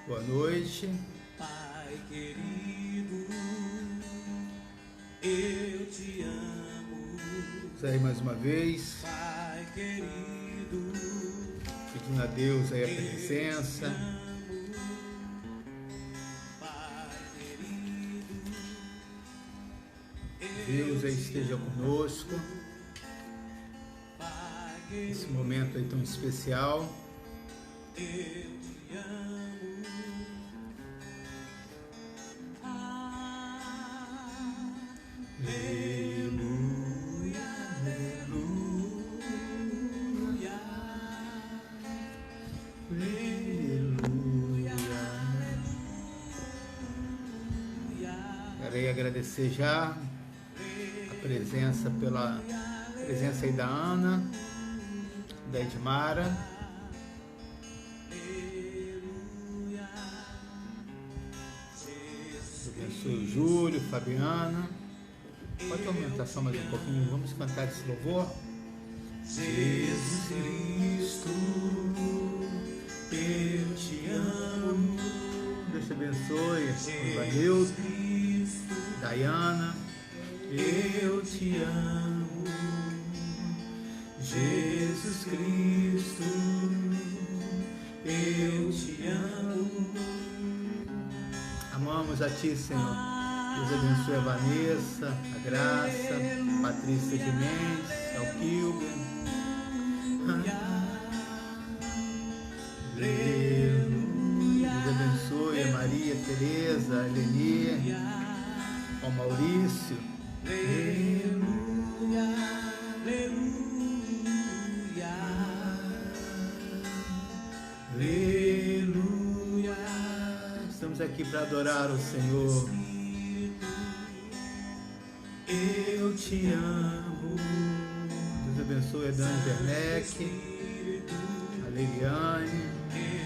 Boa noite. Pai querido, eu te amo. Vamos aí mais uma vez, Pai querido, pedindo a Deus aí a presença. Deus aí esteja conosco nesse momento aí tão especial. Eu te amo. Aleluia, aleluia, aleluia, aleluia. Quero agradecer já a presença, pela presença aí da Ana, da Edmara. Abençoe o Júlio, Fabiana. Pode aumentar só mais um pouquinho, vamos cantar esse louvor. Jesus Cristo, eu te amo. Deus te abençoe. Ivanildo, Dayana, Eu te amo. Jesus Cristo, eu te amo. amamos a Ti, Senhor. Deus abençoe a Vanessa, a Graça, a Patrícia de Mendes, ao Kilber. Deus abençoe a Maria Tereza, a Eleni, ao Maurício. Aleluia, aleluia, aleluia. Estamos aqui para adorar o Senhor. Eu te amo. Deus abençoe a Dani Werneck, a Liliane.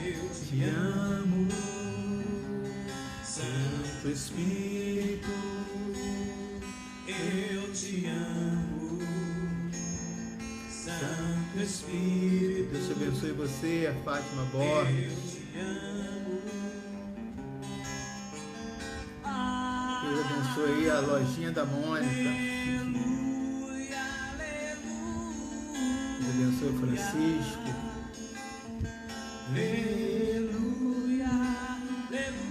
Eu te amo. Santo Espírito, eu te amo. Santo Espírito, Deus te abençoe você, a Fátima Borges. eu te amo. Deus abençoe a lojinha da Mônica. Aleluia, aleluia. Deus abençoe o Francisco. Aleluia, aleluia,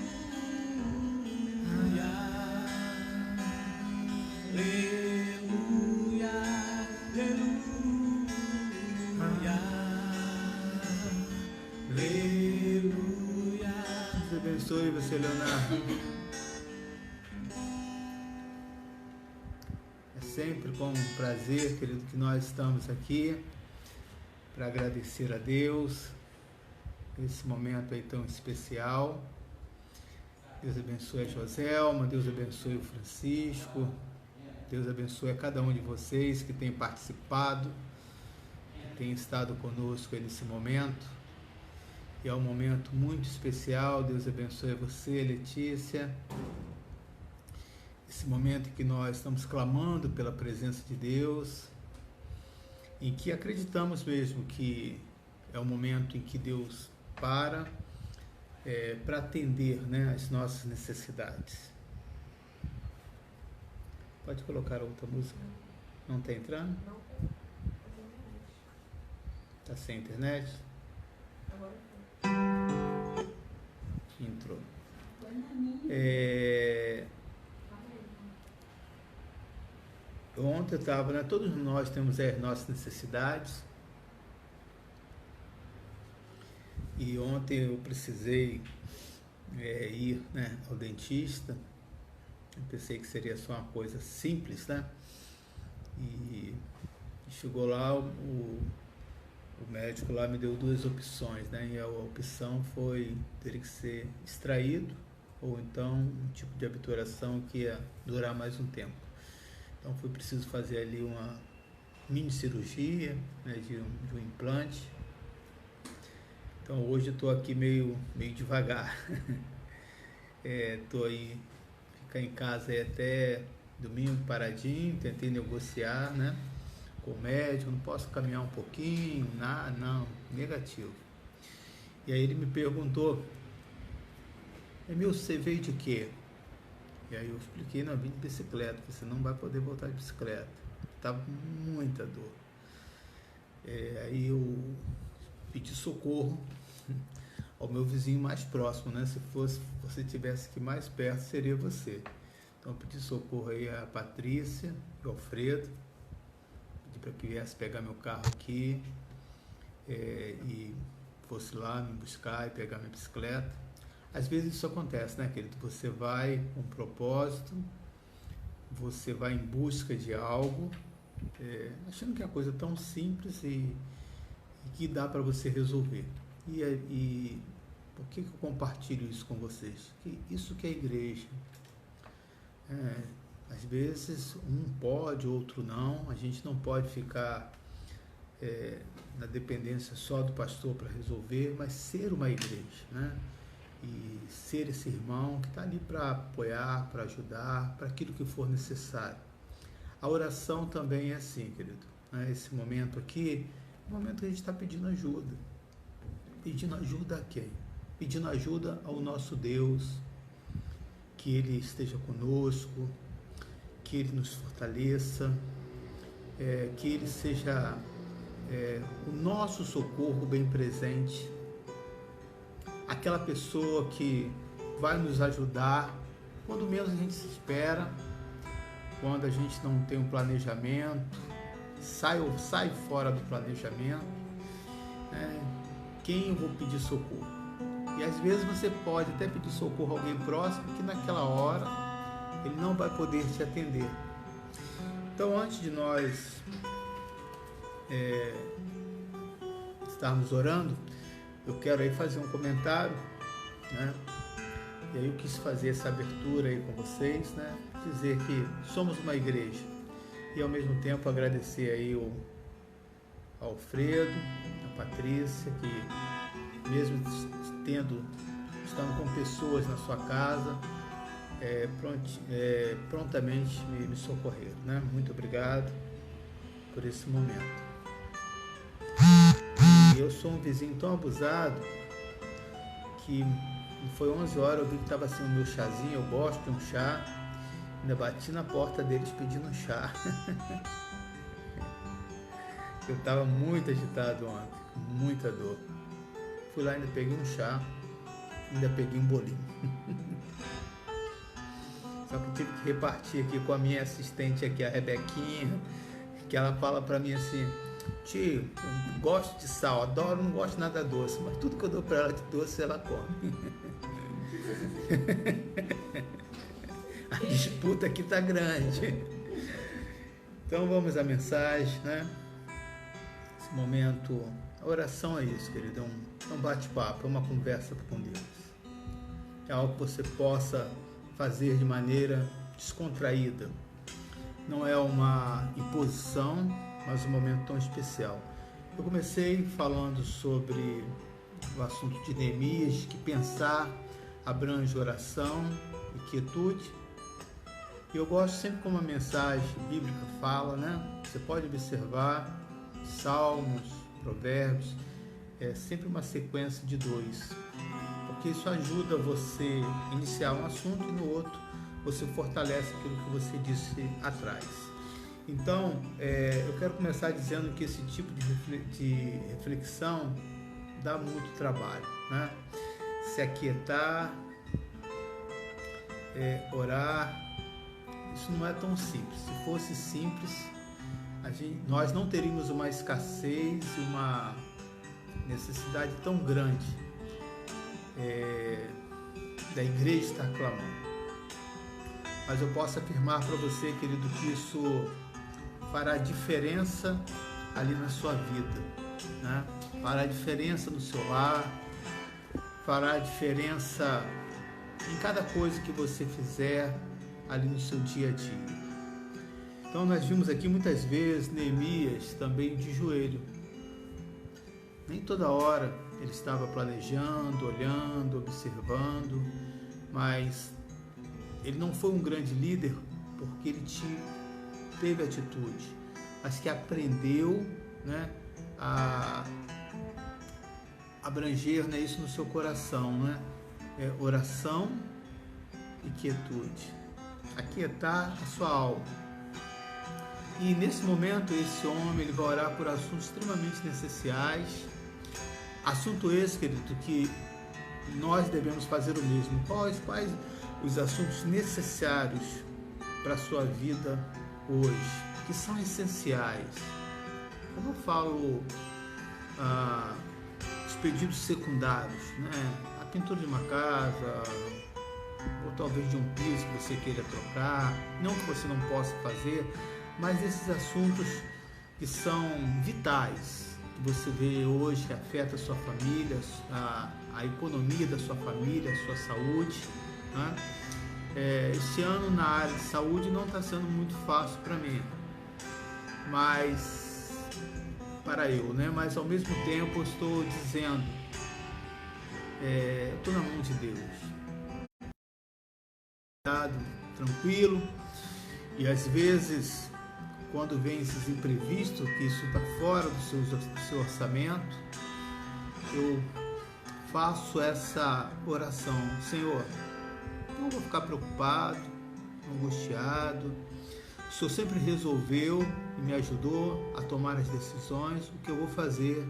aleluia, aleluia. Deus abençoe você, Leonardo. É sempre com prazer, querido, que nós estamos aqui para agradecer a Deus esse momento aí tão especial. Deus abençoe a Joselma, Deus abençoe o Francisco, Deus abençoe a cada um de vocês que tem participado, que tem estado conosco aí nesse momento. E é um momento muito especial. Deus abençoe você, Letícia. Esse momento em que nós estamos clamando pela presença de Deus, em que acreditamos mesmo que é o momento em que Deus para atender, né, as nossas necessidades. Pode colocar outra música? Não está entrando? Não tem. Está sem internet? Agora Entrou. foi. Ontem eu estava, né, todos nós temos as nossas necessidades. E ontem eu precisei ir, né, ao dentista. Eu pensei que seria só uma coisa simples, né? E chegou lá, o médico lá me deu duas opções, né? E a opção foi ter que ser extraído ou então um tipo de obturação que ia durar mais um tempo. Então foi preciso fazer ali uma mini cirurgia, né, de um implante. Então hoje eu estou aqui meio devagar. Estou aí, ficar em casa aí até domingo paradinho, tentei negociar, né, com o médico, não posso caminhar um pouquinho, nada, não, negativo. E aí ele me perguntou Emil, você veio de quê? E aí eu expliquei, não, eu vim de bicicleta, você não vai poder voltar de bicicleta. Estava com muita dor. Aí eu pedi socorro ao meu vizinho mais próximo, né? Se você tivesse aqui mais perto, seria você. Então eu pedi socorro aí a Patrícia e ao Alfredo, pedi para que viesse pegar meu carro aqui e fosse lá me buscar e pegar minha bicicleta. Às vezes isso acontece, né, querido? Você vai com um propósito, você vai em busca de algo, achando que é uma coisa tão simples e que dá para você resolver. E por que eu compartilho isso com vocês? Que isso que é igreja. Às vezes um pode, outro não. A gente não pode ficar na dependência só do pastor para resolver, mas ser uma igreja, né? E ser esse irmão que está ali para apoiar, para ajudar, para aquilo que for necessário. A oração também é assim, querido. Né? Esse momento aqui é o momento que a gente está pedindo ajuda. Pedindo ajuda a quem? Pedindo ajuda ao nosso Deus, que Ele esteja conosco, que Ele nos fortaleça, que Ele seja o nosso socorro bem presente, aquela pessoa que vai nos ajudar quando menos a gente se espera, quando a gente não tem um planejamento, sai fora do planejamento, quem eu vou pedir socorro? E às vezes você pode até pedir socorro a alguém próximo que naquela hora ele não vai poder te atender. Então, antes de nós estarmos orando, eu quero aí fazer um comentário, né? E aí eu quis fazer essa abertura aí com vocês, né? Dizer que somos uma igreja e ao mesmo tempo agradecer aí ao Alfredo, a Patrícia, que mesmo estando com pessoas na sua casa, prontamente me socorreram, né? Muito obrigado por esse momento. E eu sou um vizinho tão abusado que foi 11 horas, eu vi que estava assim o meu chazinho, eu gosto de um chá, ainda bati na porta deles pedindo um chá. Eu estava muito agitado ontem, com muita dor. Fui lá, ainda peguei um chá, ainda peguei um bolinho. Só que eu tive que repartir aqui com a minha assistente aqui, a Rebequinha, que ela fala para mim assim: tio, eu gosto de sal, adoro, não gosto de nada doce, mas tudo que eu dou para ela de doce, ela come. A disputa aqui tá grande. Então vamos à mensagem, né? Esse momento, a oração é isso, querido, é um bate-papo, é uma conversa com Deus. É algo que você possa fazer de maneira descontraída. Não é uma imposição, mas um momento tão especial. Eu comecei falando sobre o assunto de Neemias, que pensar abrange oração e quietude. E eu gosto sempre como a mensagem bíblica fala, né? Você pode observar Salmos, Provérbios, é sempre uma sequência de 2, porque isso ajuda você a iniciar um assunto e no outro você fortalece aquilo que você disse atrás. Então, eu quero começar dizendo que esse tipo de reflexão dá muito trabalho, né? Se aquietar, orar, isso não é tão simples. Se fosse simples, nós não teríamos uma escassez e uma necessidade tão grande da igreja estar clamando. Mas eu posso afirmar para você, querido, que isso fará diferença ali na sua vida, né? Fará diferença no seu lar, fará diferença em cada coisa que você fizer ali no seu dia a dia. Então nós vimos aqui muitas vezes Neemias também de joelho. Nem toda hora ele estava planejando, olhando, observando, mas ele não foi um grande líder porque ele teve atitude, mas que aprendeu, né, a abranger, né, isso no seu coração, né? oração e quietude. Aquietar a sua alma. E nesse momento, esse homem ele vai orar por assuntos extremamente essenciais. Assunto esse, querido, que nós devemos fazer o mesmo. Quais os assuntos necessários para a sua vida hoje, que são essenciais? Como eu falo, os pedidos secundários, né? A pintura de uma casa, ou talvez de um piso que você queira trocar, não que você não possa fazer, mas esses assuntos que são vitais, que você vê hoje que afeta a sua família, a economia da sua família, a sua saúde, né? Este ano na área de saúde não está sendo muito fácil para mim, mas para eu, né? Mas ao mesmo tempo eu estou dizendo, estou na mão de Deus, tranquilo. E às vezes, quando vem esses imprevistos, que isso está fora do seu orçamento, eu faço essa oração: Senhor, não vou ficar preocupado, angustiado. O Senhor sempre resolveu e me ajudou a tomar as decisões. O que eu vou fazer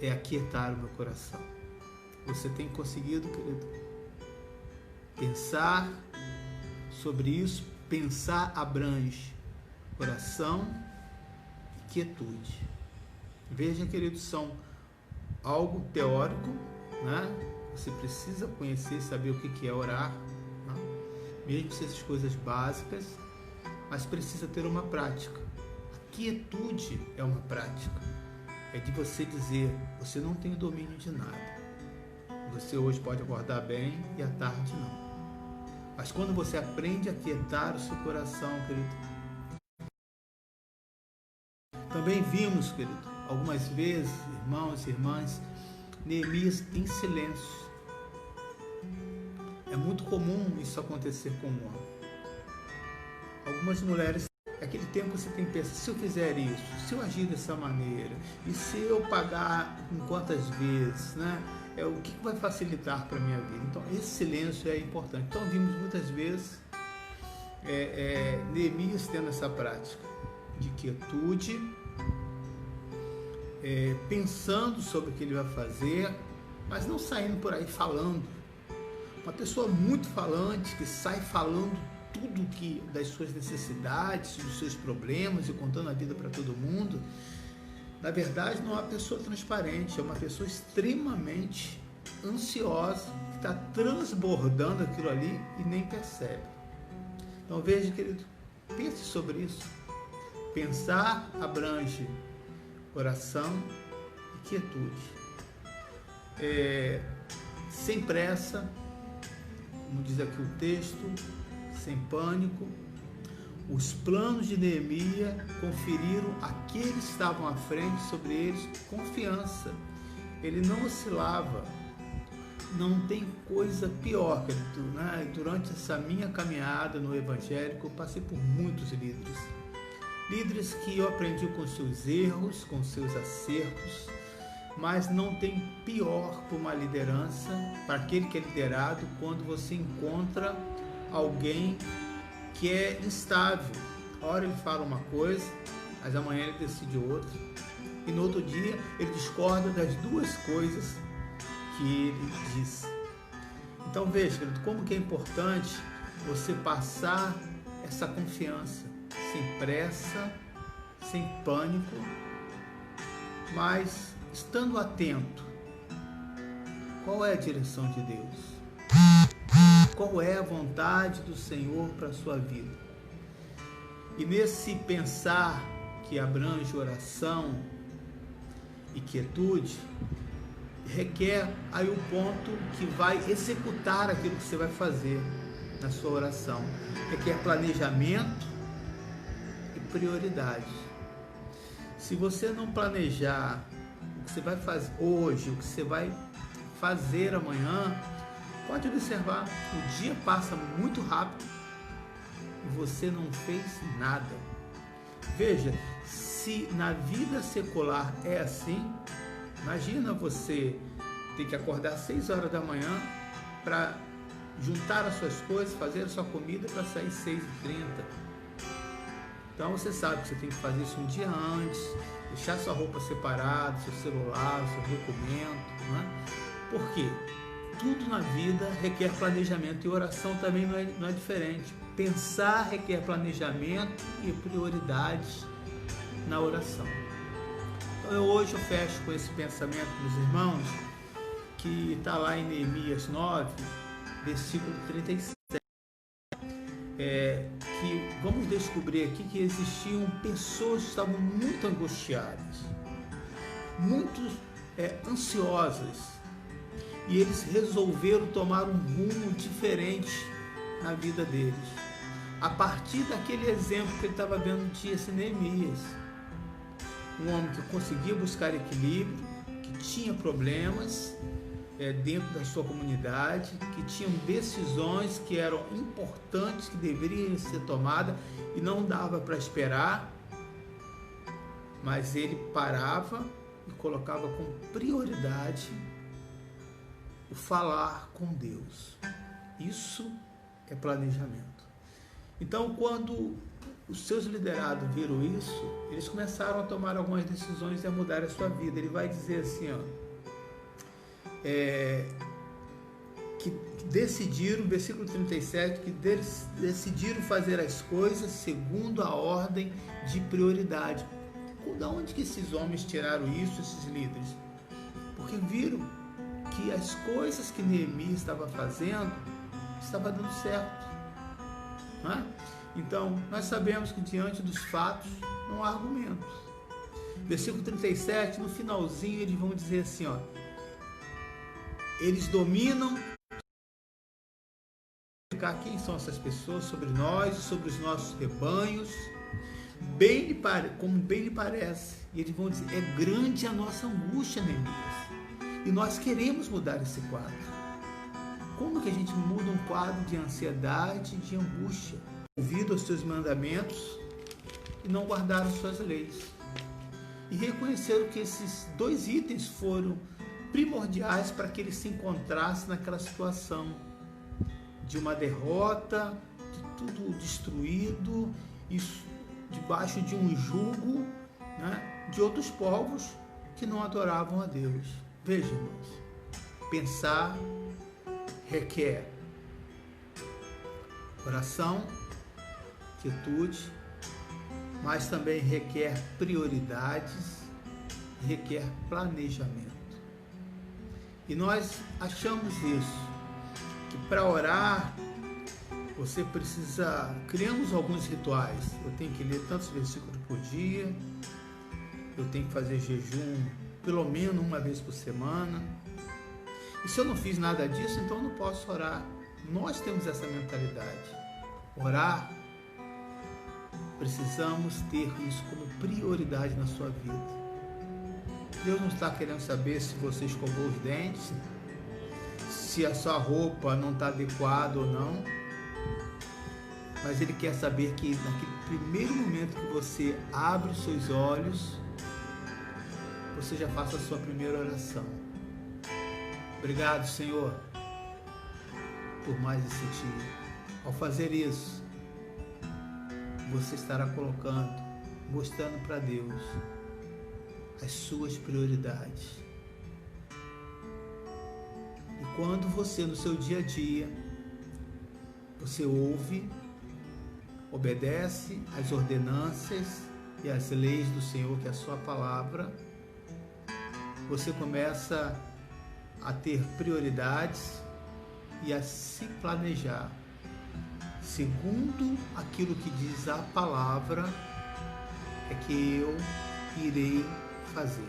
é aquietar o meu coração. Você tem conseguido, querido, pensar sobre isso? Pensar abrange oração e quietude. Veja, querido, são algo teórico, né? Você precisa conhecer, saber o que é orar, né? Mesmo que essas coisas básicas, mas precisa ter uma prática. A quietude é uma prática. É de você dizer, você não tem domínio de nada. Você hoje pode acordar bem e à tarde não. Mas quando você aprende a aquietar o seu coração, querido, também vimos, querido, algumas vezes, irmãos e irmãs, Neemias em silêncio. É muito comum isso acontecer com o homem. Algumas mulheres, naquele tempo você tem que pensar, se eu fizer isso, se eu agir dessa maneira, e se eu pagar em quantas vezes, né? O que vai facilitar para a minha vida? Então, esse silêncio é importante. Então, vimos muitas vezes Neemias tendo essa prática de quietude, pensando sobre o que ele vai fazer, mas não saindo por aí falando. Uma pessoa muito falante, que sai falando tudo das suas necessidades, dos seus problemas e contando a vida para todo mundo, na verdade não é uma pessoa transparente, é uma pessoa extremamente ansiosa, que está transbordando aquilo ali e nem percebe. Então veja, querido, pense sobre isso. Pensar abrange oração e quietude. Sem pressa, como diz aqui o texto, sem pânico. Os planos de Neemias conferiram àqueles que estavam à frente sobre eles confiança. Ele não oscilava. Não tem coisa pior, querido, né? Durante essa minha caminhada no evangélico, eu passei por muitos líderes. Líderes que eu aprendi com seus erros, com seus acertos, mas não tem pior para uma liderança, para aquele que é liderado, quando você encontra alguém que é instável. A hora ele fala uma coisa, mas amanhã ele decide outra, e no outro dia ele discorda das duas coisas que ele disse. Então veja, querido, como que é importante você passar essa confiança, sem pressa, sem pânico, mas estando atento. Qual é a direção de Deus? Qual é a vontade do Senhor para a sua vida? E nesse pensar que abrange oração e quietude, requer aí o ponto que vai executar aquilo que você vai fazer na sua oração. Requer planejamento e prioridade. Se você não planejar o que você vai fazer hoje, o que você vai fazer amanhã, pode observar, o dia passa muito rápido e você não fez nada. Veja, se na vida secular é assim, imagina você tem que acordar às 6 horas da manhã para juntar as suas coisas, fazer a sua comida para sair 6h30. Então você sabe que você tem que fazer isso um dia antes, deixar sua roupa separada, seu celular, seu documento, né? Por quê? Tudo na vida requer planejamento e oração também não é diferente. Pensar requer planejamento e prioridades na oração. Então hoje eu fecho com esse pensamento, meus irmãos, que está lá em Neemias 9, versículo 37. Que vamos descobrir aqui que existiam pessoas que estavam muito angustiadas, muito ansiosas, e eles resolveram tomar um rumo diferente na vida deles, a partir daquele exemplo que ele estava vendo de Neemias, um homem que conseguia buscar equilíbrio, que tinha problemas dentro da sua comunidade, que tinham decisões que eram importantes, que deveriam ser tomadas e não dava para esperar, mas ele parava e colocava como prioridade o falar com Deus. Isso é planejamento. Então, quando os seus liderados viram isso, eles começaram a tomar algumas decisões e a mudar a sua vida. Ele vai dizer assim, que decidiram, versículo 37, que decidiram fazer as coisas segundo a ordem de prioridade. Da onde que esses homens tiraram isso, esses líderes? Porque viram que as coisas que Neemias estava fazendo estava dando certo, não é? Então, nós sabemos que diante dos fatos não há argumentos. Versículo 37, no finalzinho, eles vão dizer assim, eles dominam. Quem são essas pessoas sobre nós, sobre os nossos rebanhos, como bem lhe parece. E eles vão dizer, é grande a nossa angústia, Neemias, e nós queremos mudar esse quadro. Como que a gente muda um quadro de ansiedade, de angústia? Ouvido aos seus mandamentos e não guardaram suas leis. E reconheceram que esses dois itens foram primordiais para que ele se encontrasse naquela situação de uma derrota, de tudo destruído, isso debaixo de um jugo, né, de outros povos que não adoravam a Deus. Veja, irmãos, pensar requer oração, quietude, mas também requer prioridades, requer planejamento. E nós achamos isso, que para orar você precisa, criamos alguns rituais. Eu tenho que ler tantos versículos por dia, eu tenho que fazer jejum pelo menos uma vez por semana. E se eu não fiz nada disso, então eu não posso orar. Nós temos essa mentalidade. Orar, precisamos ter isso como prioridade na sua vida. Deus não está querendo saber se você escovou os dentes, se a sua roupa não está adequada ou não, mas Ele quer saber que naquele primeiro momento que você abre os seus olhos, você já faça a sua primeira oração. Obrigado, Senhor, por mais esse dia. Ao fazer isso, você estará mostrando para Deus as suas prioridades. E quando você, no seu dia a dia, você ouve, obedece às ordenanças e às leis do Senhor, que é a sua palavra, você começa a ter prioridades e a se planejar segundo aquilo que diz a palavra é que eu irei fazer.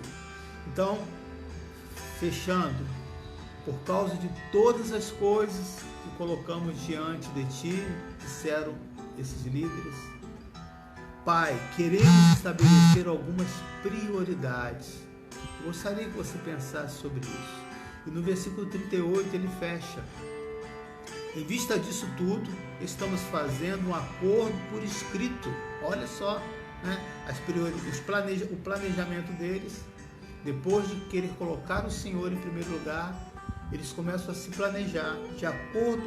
Então, fechando, por causa de todas as coisas que colocamos diante de Ti, disseram esses líderes, Pai, queremos estabelecer algumas prioridades. Gostaria que você pensasse sobre isso. E no versículo 38 ele fecha: em vista disso tudo, estamos fazendo um acordo por escrito. Olha só, né? O planejamento deles. depois de querer colocar o Senhor em primeiro lugar, eles começam a se planejar de acordo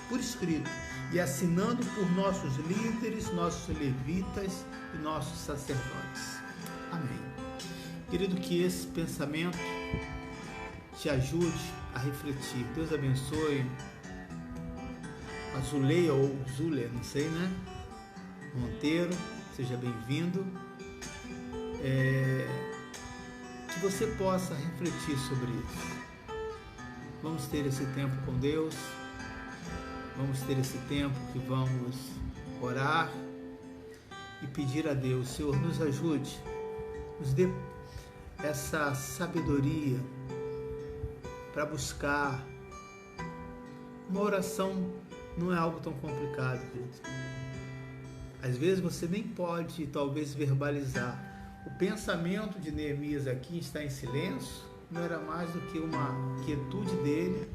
por escrito e assinando por nossos líderes, nossos levitas e nossos sacerdotes. Amém. Querido, que esse pensamento te ajude a refletir. Deus abençoe. Azuleia ou Zulia, não sei, né? Monteiro, seja bem-vindo. Que você possa refletir sobre isso. Vamos ter esse tempo com Deus. Vamos ter esse tempo que vamos orar e pedir a Deus, Senhor, nos ajude, nos dê essa sabedoria para buscar. Uma oração não é algo tão complicado, querido. Às vezes você nem pode, talvez, verbalizar. O pensamento de Neemias aqui está em silêncio, não era mais do que uma quietude dele,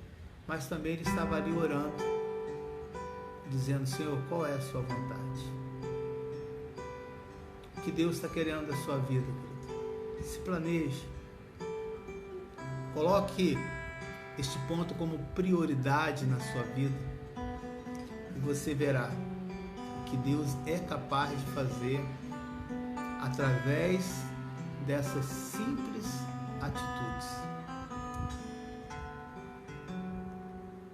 mas também ele estava ali orando, dizendo, Senhor, qual é a sua vontade? O que Deus está querendo da sua vida, querido? Se planeje. Coloque este ponto como prioridade na sua vida e você verá que Deus é capaz de fazer através dessas simples atitudes.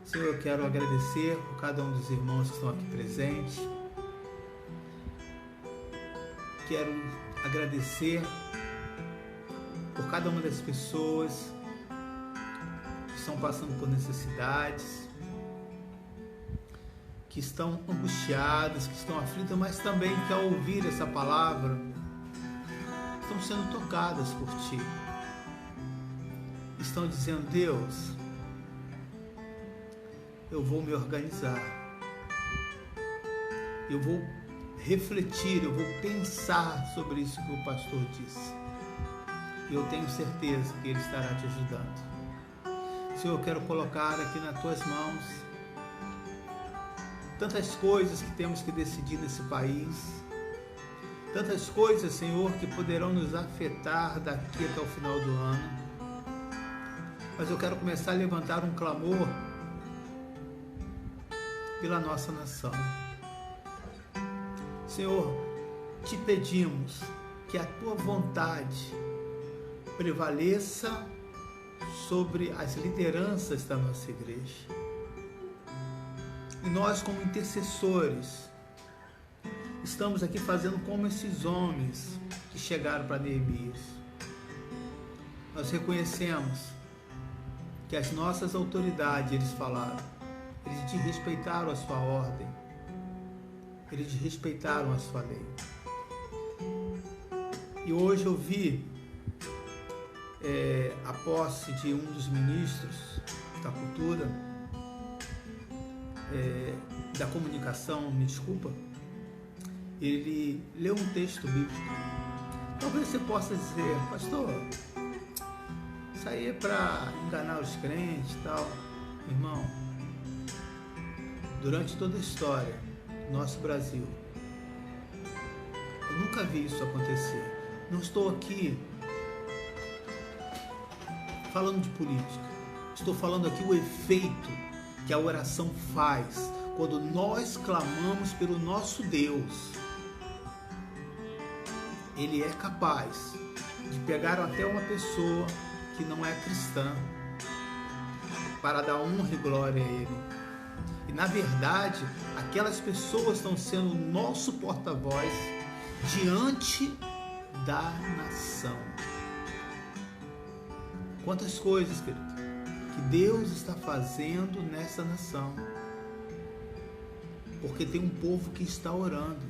Senhor, eu quero agradecer por cada um dos irmãos que estão aqui presentes. Quero agradecer por cada uma das pessoas que estão passando por necessidades, que estão angustiadas, que estão aflitas, mas também que ao ouvir essa palavra estão sendo tocadas por Ti. Estão dizendo, Deus, eu vou me organizar, eu vou refletir, eu vou pensar sobre isso que o pastor disse. E eu tenho certeza que Ele estará te ajudando. Senhor, eu quero colocar aqui nas Tuas mãos tantas coisas que temos que decidir nesse país, tantas coisas, Senhor, que poderão nos afetar daqui até o final do ano. Mas eu quero começar a levantar um clamor pela nossa nação. Senhor, te pedimos que a Tua vontade prevaleça sobre as lideranças da nossa igreja. E nós, como intercessores, estamos aqui fazendo como esses homens que chegaram para Neemias. Nós reconhecemos que as nossas autoridades, eles falaram, eles desrespeitaram a sua ordem, eles desrespeitaram a sua lei. E hoje eu vi a posse de um dos ministros da cultura, da comunicação, me desculpa, ele leu um texto bíblico. Talvez você possa dizer, pastor, isso aí é para enganar os crentes e tal. Irmão, durante toda a história do nosso Brasil, eu nunca vi isso acontecer. Não estou aqui falando de política, estou falando aqui o efeito que a oração faz quando nós clamamos pelo nosso Deus. Ele é capaz de pegar até uma pessoa que não é cristã para dar honra e glória a Ele. E na verdade, aquelas pessoas estão sendo o nosso porta-voz diante da nação. Quantas coisas, querido, que Deus está fazendo nessa nação, porque tem um povo que está orando.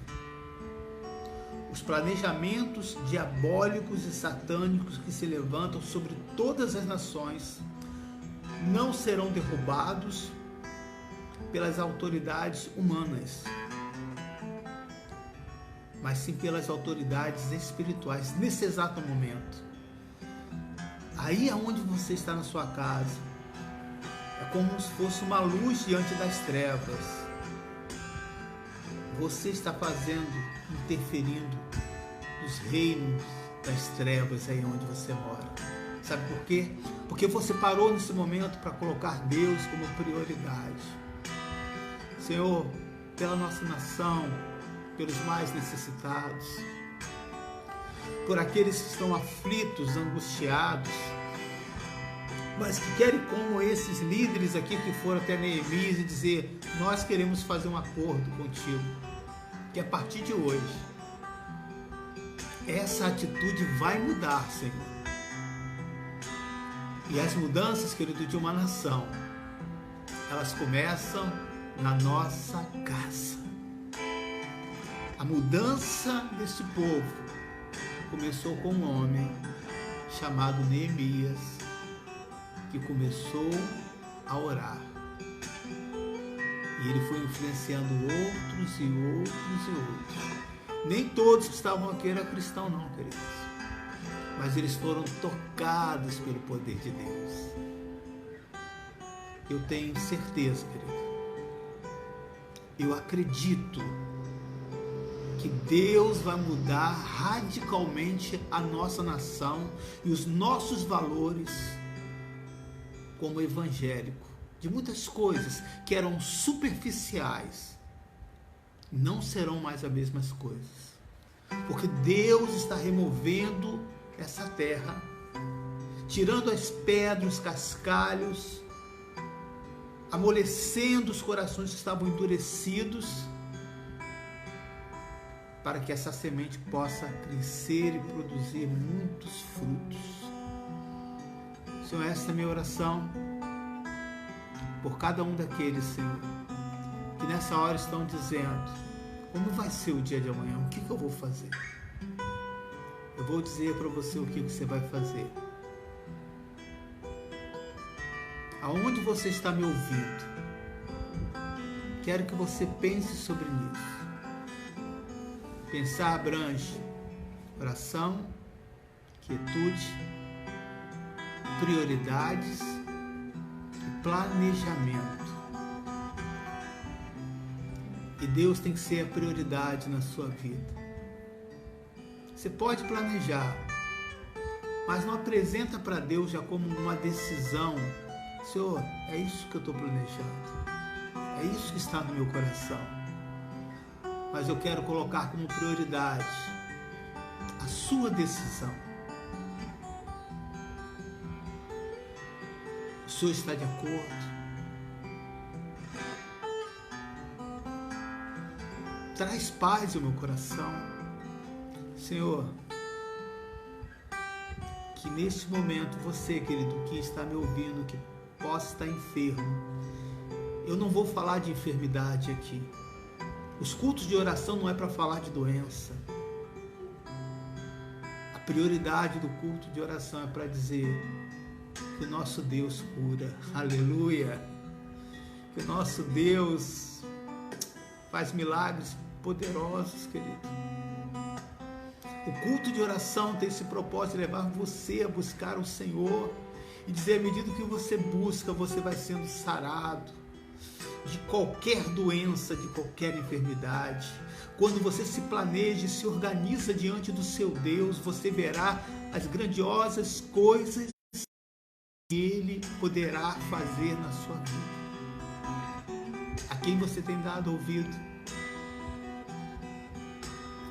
Os planejamentos diabólicos e satânicos que se levantam sobre todas as nações não serão derrubados pelas autoridades humanas, mas sim pelas autoridades espirituais nesse exato momento. Aí aonde você está na sua casa, é como se fosse uma luz diante das trevas. Você está interferindo nos reinos das trevas aí onde você mora. Sabe por quê? Porque você parou nesse momento para colocar Deus como prioridade. Senhor, pela nossa nação, pelos mais necessitados, por aqueles que estão aflitos, angustiados, mas que querem, como esses líderes aqui que foram até Neemias e dizer: nós queremos fazer um acordo contigo, que a partir de hoje essa atitude vai mudar, Senhor. E as mudanças, querido, de uma nação, elas começam na nossa casa. A mudança desse povo começou com um homem chamado Neemias, que começou a orar. E ele foi influenciando outros e outros e outros. Nem todos que estavam aqui eram cristãos não, queridos. Mas eles foram tocados pelo poder de Deus. Eu tenho certeza, querido. Eu acredito que Deus vai mudar radicalmente a nossa nação e os nossos valores como evangélico. De muitas coisas que eram superficiais, não serão mais as mesmas coisas. Porque Deus está removendo essa terra, tirando as pedras, os cascalhos, amolecendo os corações que estavam endurecidos, para que essa semente possa crescer e produzir muitos frutos. Senhor, essa é a minha oração por cada um daqueles, Senhor, que nessa hora estão dizendo: como vai ser o dia de amanhã? O que eu vou fazer? Eu vou dizer para você o que você vai fazer. Aonde você está me ouvindo, quero que você pense sobre isso. Pensar abrange oração, quietude, prioridades e planejamento. E Deus tem que ser a prioridade na sua vida. Você pode planejar, mas não apresenta para Deus já como uma decisão. Senhor, é isso que eu estou planejando. É isso que está no meu coração. Mas eu quero colocar como prioridade a sua decisão. O Senhor está de acordo? Traz paz ao meu coração. Senhor, que neste momento você, querido, que está me ouvindo, que possa estar enfermo, eu não vou falar de enfermidade aqui. Os cultos de oração não é para falar de doença. A prioridade do culto de oração é para dizer que o nosso Deus cura. Aleluia! Que o nosso Deus faz milagres poderosos, querido. O culto de oração tem esse propósito de levar você a buscar o Senhor e dizer: à medida que você busca, você vai sendo sarado de qualquer doença, de qualquer enfermidade. Quando você se planeja e se organiza diante do seu Deus, você verá as grandiosas coisas que Ele poderá fazer na sua vida. A quem você tem dado ouvido?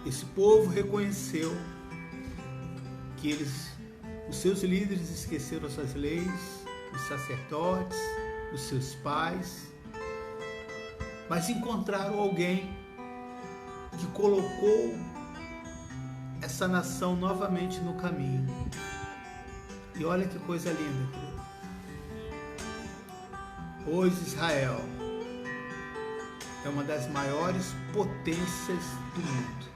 Esse povo reconheceu que os seus líderes esqueceram as suas leis, os sacerdotes, os seus pais, mas encontraram alguém que colocou essa nação novamente no caminho. E olha que coisa linda, querido. Hoje Israel é uma das maiores potências do mundo.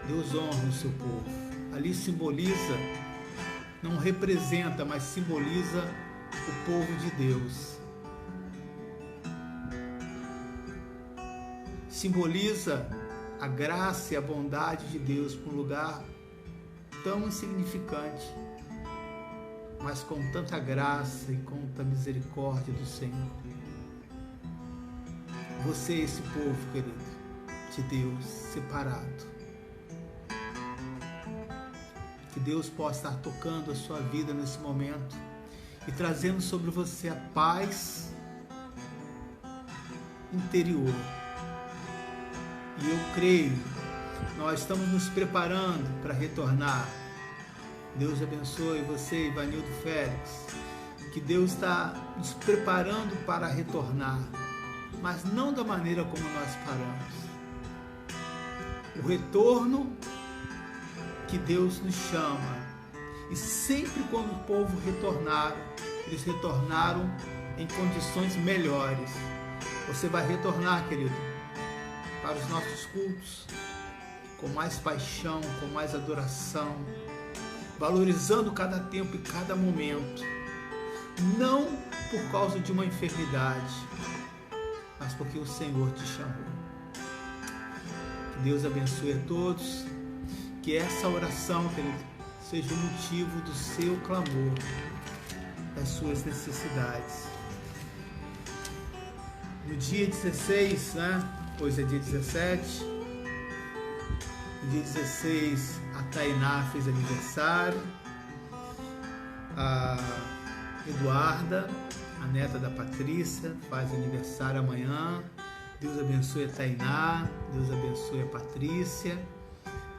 Deus honra o seu povo. Ali simboliza, não representa, mas simboliza o povo de Deus. Simboliza a graça e a bondade de Deus para um lugar tão insignificante, mas com tanta graça e com tanta misericórdia do Senhor. Você é esse povo, querido, de Deus, separado. Que Deus possa estar tocando a sua vida nesse momento e trazendo sobre você a paz interior. E eu creio, nós estamos nos preparando para retornar. Deus abençoe você, Ivanildo Félix. Que Deus está nos preparando para retornar, mas não da maneira como nós paramos. O retorno que Deus nos chama. E sempre quando o povo retornaram, eles retornaram em condições melhores. Você vai retornar, querido, para os nossos cultos, com mais paixão, com mais adoração, valorizando cada tempo e cada momento, não por causa de uma enfermidade, mas porque o Senhor te chamou. Que Deus abençoe a todos, que essa oração, querido, seja o motivo do seu clamor, das suas necessidades. No dia 16, hoje é dia 17, no dia 16 a Tainá fez aniversário, a Eduarda, a neta da Patrícia, faz aniversário amanhã. Deus abençoe a Tainá, Deus abençoe a Patrícia.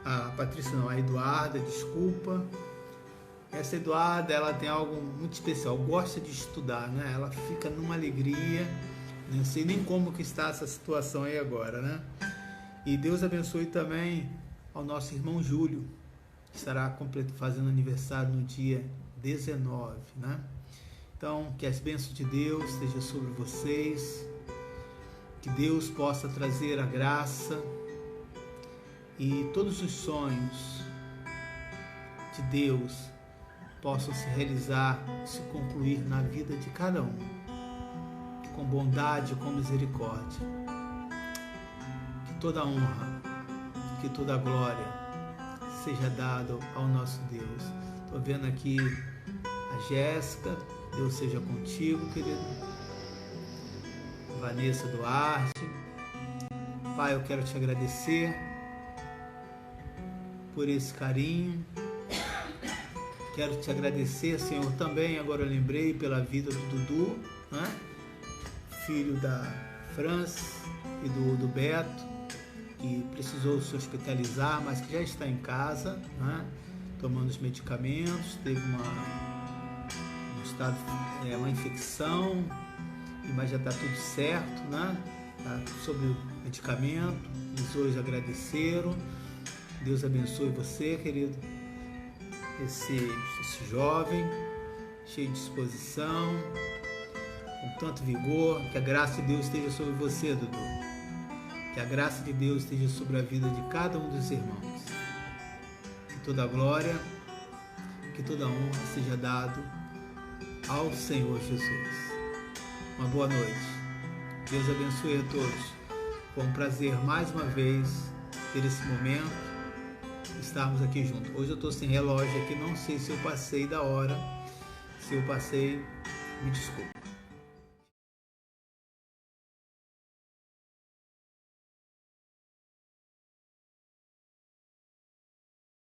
A Patrícia não, a Eduarda, desculpa. Essa Eduarda, ela tem algo muito especial, gosta de estudar, né? Ela fica numa alegria, não sei nem como que está essa situação aí agora, né? E Deus abençoe também ao nosso irmão Júlio, que estará fazendo aniversário no dia 19, né? Então, que as bênçãos de Deus estejam sobre vocês, que Deus possa trazer a graça e todos os sonhos de Deus possam se realizar, se concluir na vida de cada um, com bondade, com misericórdia. Que toda honra, que toda glória seja dada ao nosso Deus. Estou vendo aqui a Jéssica, Deus seja contigo, querido. Vanessa Duarte. Pai, eu quero te agradecer por esse carinho. Quero te agradecer, Senhor, também, agora eu lembrei, pela vida do Dudu, né? Filho da França e do Beto, que precisou se hospitalizar, mas que já está em casa, né? Tomando os medicamentos, teve uma infecção, mas já está tudo certo, né? Tá sobre o medicamento. Eles hoje agradeceram. Deus abençoe você, querido. Esse jovem, cheio de disposição, com tanto vigor. Que a graça de Deus esteja sobre você, Dudu. Que a graça de Deus esteja sobre a vida de cada um dos irmãos. Que toda a glória, que toda a honra seja dado ao Senhor Jesus. Uma boa noite. Deus abençoe a todos. Foi um prazer mais uma vez ter esse momento, estarmos aqui juntos. Hoje eu estou sem relógio aqui, não sei se eu passei da hora. Se eu passei, me desculpe.